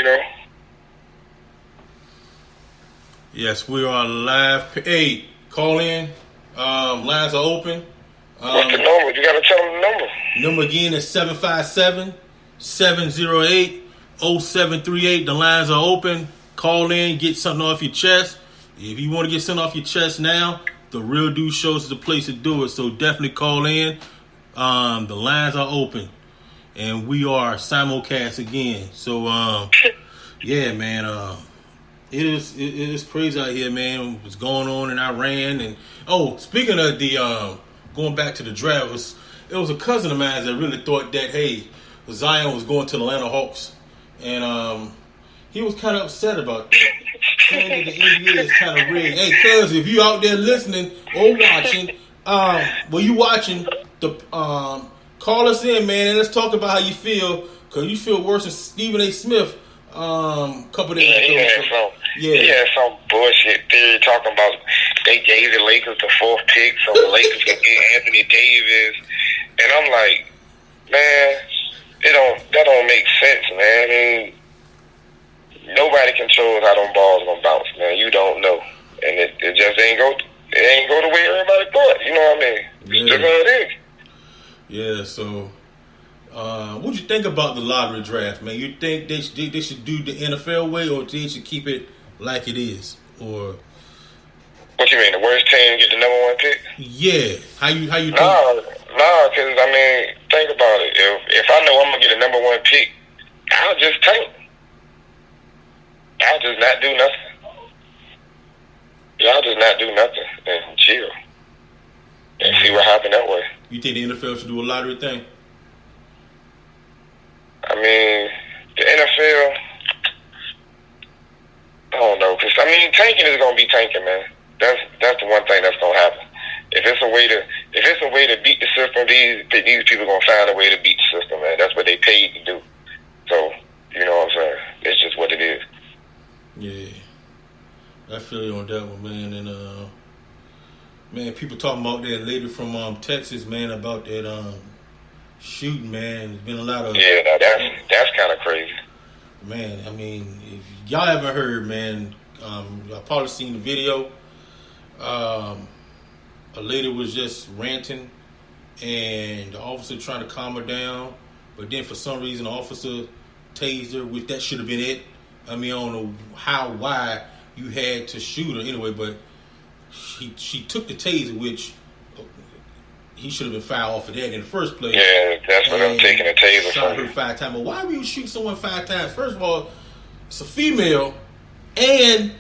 you know. Yes, we are live. Hey, call in. Lines are open. What's the number? You got to tell them the number. Number again is 757-708-0738. The lines are open. Call in, get something off your chest. If you want to get something off your chest now, the Real Dude Shows is the place to do it. So definitely call in. The lines are open. And we are simulcast again. So, yeah, man. It is crazy out here, man. What's going on in Iran. And, speaking of the... going back to the draft, it was a cousin of mine that really thought that, hey, Zion was going to the Atlanta Hawks. And he was kind of upset about that. Saying that the NBA is kind of rigged. Hey, cuz, if you out there listening or watching, you watching, call us in, man, and let's talk about how you feel. Because you feel worse than Stephen A. Smith a couple days ago. He had some bullshit theory talking about they gave the Lakers the 4th pick so the Lakers could get Anthony Davis. And I'm like, man, that don't make sense, man. I mean, nobody controls how them balls gonna bounce, man. You don't know. And it just ain't go the way everybody thought. You know what I mean? Yeah. Just how it is. Yeah, so what'd you think about the lottery draft, man? You think they should do the NFL way, or they should keep it like it is? Or what you mean, the worst team get the number 1 pick? Yeah. How you think? Nah, because, I mean, think about it. If I know I'm going to get the number 1 pick, I'll just tank. I'll just not do nothing. Y'all just not do nothing and chill. And see what happens that way. You think the NFL should do a lottery thing? I mean, the NFL, I don't know. Because, I mean, tanking is going to be tanking, man. That's the one thing that's gonna happen. If it's a way to beat the system, these people gonna find a way to beat the system, man. That's what they paid to do. So, you know what I'm saying? It's just what it is. Yeah, I feel you on that one, man. And man, people talking about that lady from Texas, man, about that shooting, man. There's been a lot of that's kind of crazy, man. I mean, if y'all haven't heard, man, y'all probably seen the video. A lady was just ranting, and the officer trying to calm her down, but then for some reason the officer tased her, which that should have been it. I mean, I don't know why you had to shoot her anyway, but she took the taser, which he should have been fouled off of that in the first place. Yeah, that's what I'm taking a taser shot her 5 times. But why would you shoot someone 5 times? First of all, it's a female, and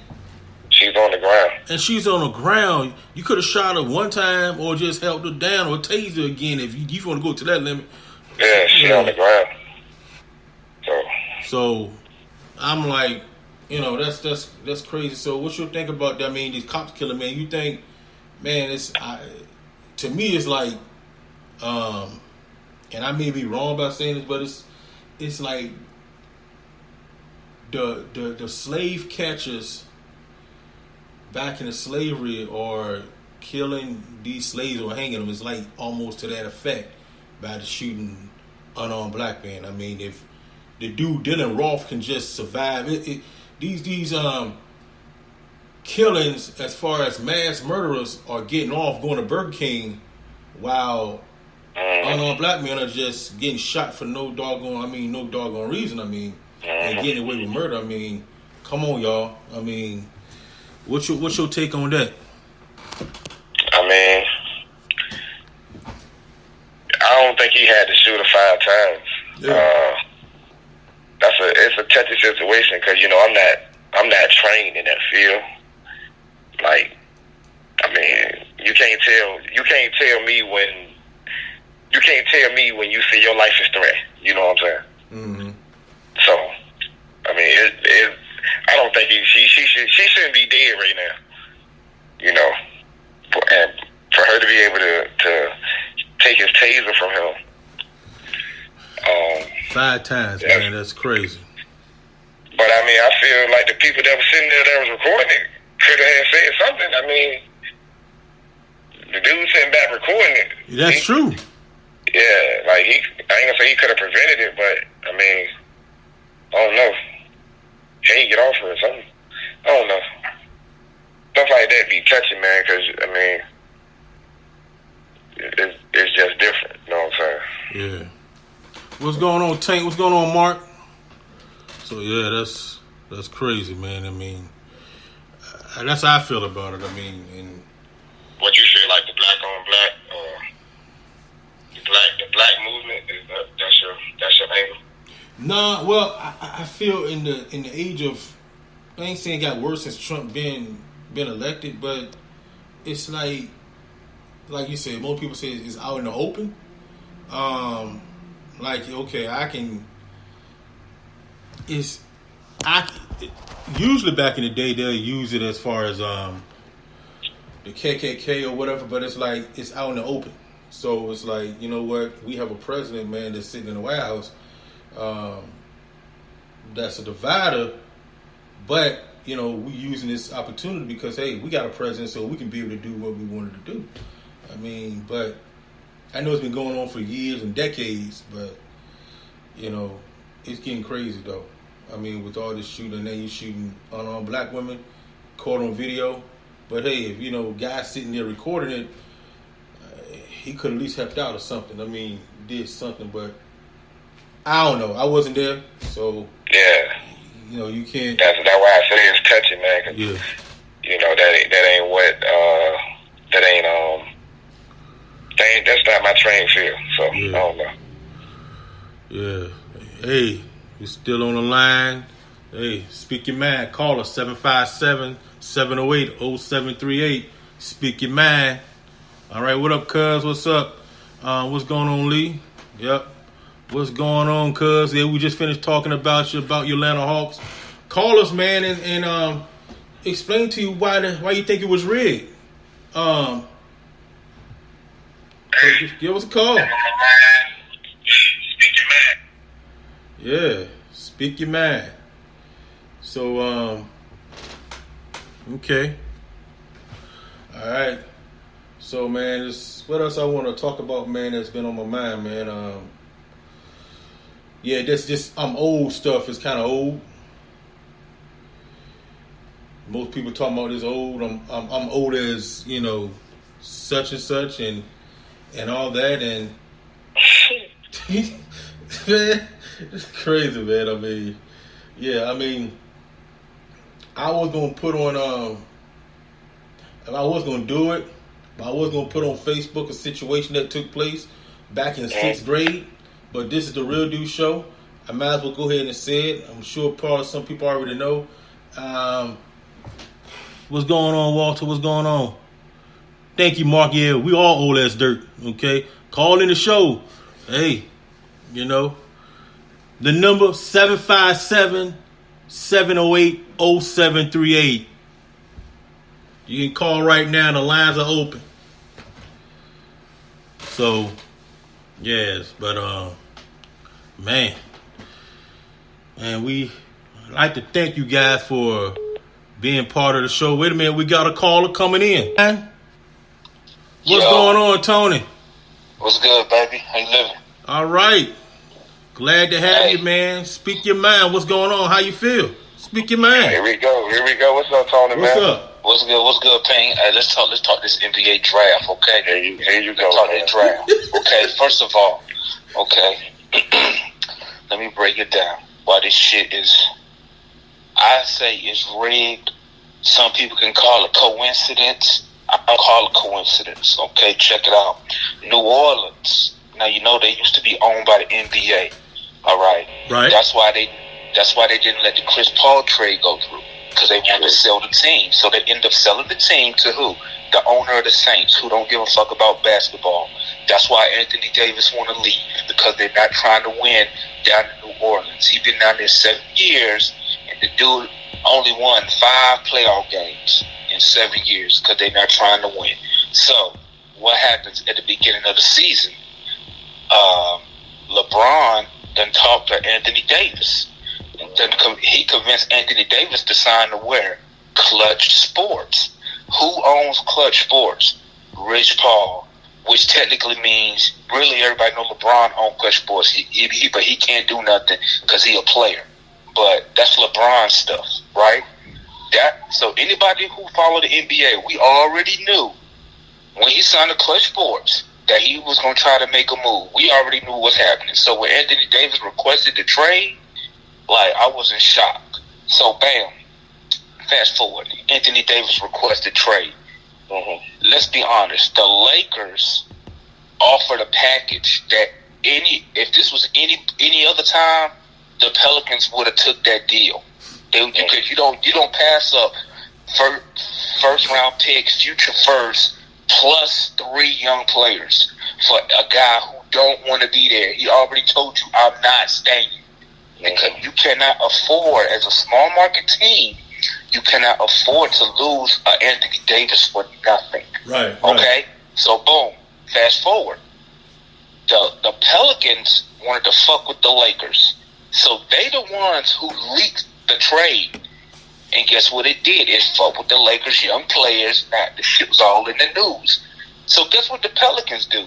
she's on the ground. And she's on the ground. You could have shot her 1 time or just held her down or tased her again if you want to go to that limit. Yeah, she's on the ground. So I'm like, that's crazy. So what you think about that? I mean, these cops killing, man. You think, man, to me it's like, and I may be wrong about saying this, but it's like the slave catchers back in the slavery or killing these slaves or hanging them is like almost to that effect by the shooting unarmed black man. I mean, if the dude Dylan Roth can just survive these killings as far as mass murderers are getting off going to Burger King while unarmed black men are just getting shot for no doggone reason. I mean, and getting away with murder. I mean, come on, y'all. I mean, what's your take on that? I mean, I don't think he had to shoot her 5 times. Yeah. It's a touchy situation because I'm not trained in that field. Like, I mean, you can't tell me when you see your life is threatened. You know what I'm saying? Mm-hmm. So, I mean, I don't think she shouldn't be dead right now. And for her to be able to take his taser from him. 5 times, man, that's crazy. But I mean, I feel like the people that were sitting there that was recording it could have said something. I mean, the dude sitting back recording it. That's true. Yeah, like I ain't gonna say he could have prevented it, but I mean, I don't know. get off her or something. I don't know. Stuff like that be touching, man, because, I mean, it's just different. You know what I'm saying? Yeah. What's going on, Tank? What's going on, Mark? So, yeah, that's crazy, man. I mean, that's how I feel about it. I mean, and what you feel like the black on black, the black movement, that's your angle? Nah, well, I feel in the age of, I ain't saying it got worse since Trump been elected, but it's like you said, most people say it's out in the open. Like, okay, usually back in the day they'll use it as far as the KKK or whatever, but it's like it's out in the open. So it's like, you know what, we have a president, man, that's sitting in the White House, that's a divider, but you know, we using this opportunity because, hey, we got a president, so we can be able to do what we wanted to do. I mean, but I know it's been going on for years and decades, but you know, it's getting crazy though. I mean, with all this shooting, and then you shooting unarmed black women, caught on video. But hey, if you know, guys sitting there recording it, he could at least helped out or something. I mean, did something, but I don't know. I wasn't there, so yeah. You know, you can't. That's why I say it's touching, man. Cause, yeah. You know, that's not my trained field. So yeah. I don't know. Yeah. Hey, you still on the line? Hey, speak your mind. Call us 757-708-0738. Speak your mind. All right, what up, cuz? What's up? What's going on, Lee? Yep. What's going on, cuz? Yeah, we just finished talking about your Atlanta Hawks. Call us, man, and explain to you why you think it was rigged. Give us a call. Speak your mind. Yeah, speak your mind. So, okay. All right. So, man, what else I want to talk about, man, that's been on my mind, man. Yeah, that's just old stuff. It's kind of old. Most people talking about this old. I'm old as, you know, such and such and all that, and man, it's crazy, man. I mean, yeah, I mean, I was gonna put on I was gonna do it, but I was gonna put on Facebook a situation that took place back in 6th grade. But this is the Real Dude Show. I might as well go ahead and say it. I'm sure probably some people already know. What's going on, Walter? What's going on? Thank you, Mark. Yeah, we all old as dirt, okay? Call in the show. Hey, you know, the number 757-708-0738. You can call right now. The lines are open. So, yes, but, man, we like to thank you guys for being part of the show. Wait a minute, we got a caller coming in. What's going on, Tony? What's good, baby? How you living? All right. Glad to have you, man. Speak your mind. What's going on? How you feel? Speak your mind. Here we go. What's up, Tony, What's man? up? What's good, Payne? Let's talk this NBA draft, okay? Here you go. Let's talk that draft. Okay, first of all, okay, let me break it down. Why this shit is, I say it's rigged. Some people can call it coincidence. I don't call it coincidence, okay? Check it out. New Orleans, now you know they used to be owned by the NBA, all right? Right. That's why they didn't let the Chris Paul trade go through, because they wanted to sell the team. So they ended up selling the team to who? The owner of the Saints, who don't give a fuck about basketball. That's why Anthony Davis want to leave, because they're not trying to win down in New Orleans. He's been down there 7 years, and the dude only won 5 playoff games in 7 years because they're not trying to win. So what happens at the beginning of the season? LeBron done talked to Anthony Davis. He convinced Anthony Davis to sign to where? Clutch Sports. Who owns Clutch Sports? Rich Paul, which technically means really everybody know LeBron owns Clutch Sports. But he can't do nothing because he a player. but that's LeBron stuff, right? So anybody who followed the NBA, we already knew when he signed the Clutch Sports that he was going to try to make a move. We already knew what was happening. So when Anthony Davis requested the trade, like, I was in shock. So bam, fast forward, Anthony Davis requested trade. Let's be honest, the Lakers offered a package that if this was any other time, the Pelicans would have took that deal. Because you don't pass up first round picks, future first, plus 3 young players for a guy who don't want to be there. He already told you, I'm not staying. Because you cannot afford, as a small market team, you cannot afford to lose Anthony Davis for nothing. Right. Okay? So, boom. Fast forward. The Pelicans wanted to fuck with the Lakers. So, they the ones who leaked the trade. And guess what it did? It fucked with the Lakers' young players. Now, the shit was all in the news. So, guess what the Pelicans do?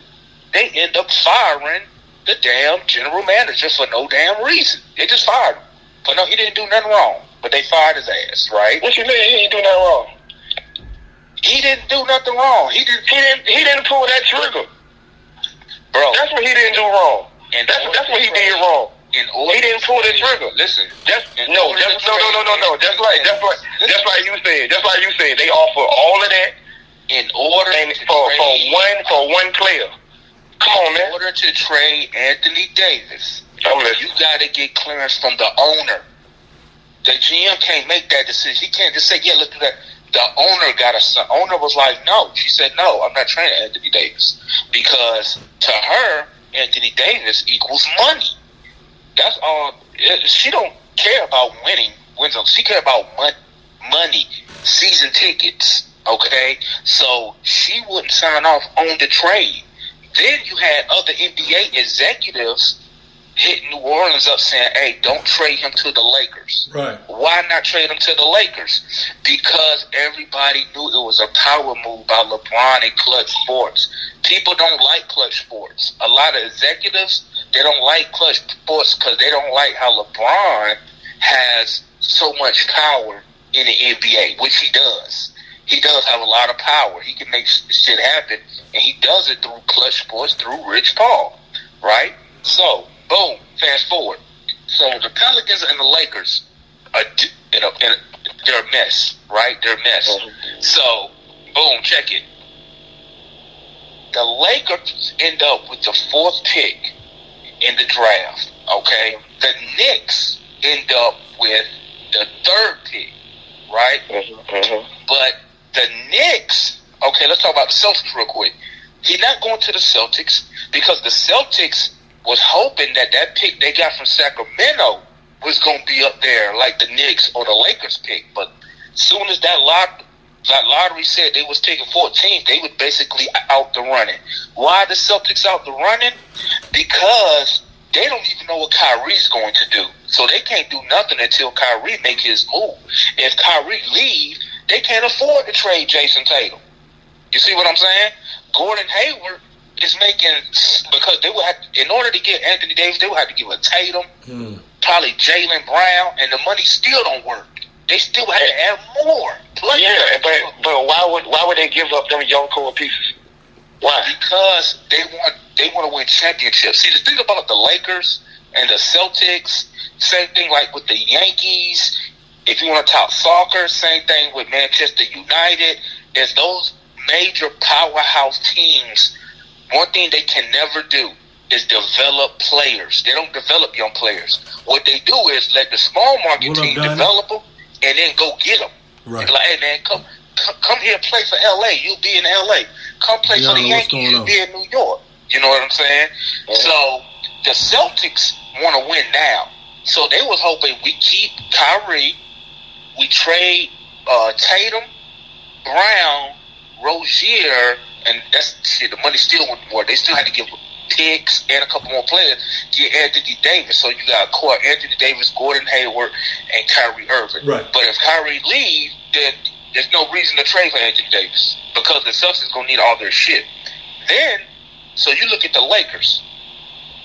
They end up firing the damn general manager for no damn reason. They just fired him. But no, he didn't do nothing wrong. But they fired his ass, right? What you mean he didn't do nothing wrong? He didn't do nothing wrong. He didn't pull that trigger. Bro. That's what he didn't do wrong. That's what he did wrong. He didn't pull the trigger. Listen. Just like you said, they offer all of that in order for one player. Come on, man. In order to trade Anthony Davis, you got to get clearance from the owner. The GM can't make that decision. He can't just say, yeah, look at that. The owner was like, no. She said, no, I'm not trading Anthony Davis. Because to her, Anthony Davis equals money. That's all. She don't care about winning. She care about money, season tickets, okay? So she wouldn't sign off on the trade. Then you had other NBA executives hitting New Orleans up saying, hey, don't trade him to the Lakers. Right. Why not trade him to the Lakers? Because everybody knew it was a power move by LeBron and Clutch Sports. People don't like Clutch Sports. A lot of executives, they don't like Clutch Sports because they don't like how LeBron has so much power in the NBA, which he does. He does have a lot of power. He can make shit happen, and he does it through Clutch Sports, through Rich Paul, right? So, boom, fast forward. So the Pelicans and the Lakers they're a mess, right? They're a mess. So, boom, check it. The Lakers end up with the 4th pick in the draft, okay? The Knicks end up with the 3rd pick, right? But the Knicks, okay, let's talk about the Celtics real quick. He's not going to the Celtics because the Celtics was hoping that pick they got from Sacramento was going to be up there like the Knicks or the Lakers pick. But as soon as that lottery said they was taking 14th, they were basically out the running. Why the Celtics out the running? Because they don't even know what Kyrie's going to do. So they can't do nothing until Kyrie make his move. If Kyrie leave, they can't afford to trade Jason Tatum. You see what I'm saying? Gordon Hayward is making, because they would have, in order to get Anthony Davis, they would have to give a Tatum, probably Jaylen Brown, and the money still don't work. They still have to add more. Plus, but why would they give up them young core pieces? Why? Because they want to win championships. See, the thing about the Lakers and the Celtics, same thing like with the Yankees. If you want to talk soccer, same thing with Manchester United. Is those major powerhouse teams, one thing they can never do is develop players. They don't develop young players. What they do is let the small market team develop them and then go get them. Right. Be like, hey man, come here, play for LA. You'll be in LA. Come play for the Yankees. You'll be in New York. You know what I'm saying? So the Celtics want to win now. So they was hoping we keep Kyrie, we trade Tatum, Brown, Rozier, and that's shit. The money still went more. They still had to give picks and a couple more players. Get Anthony Davis. So you got core Anthony Davis, Gordon Hayward, and Kyrie Irving. Right. But if Kyrie leaves, then there's no reason to trade for Anthony Davis because the Celtics gonna need all their shit. Then, so you look at the Lakers.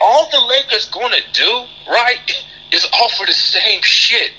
All the Lakers gonna do, right, is offer the same shit.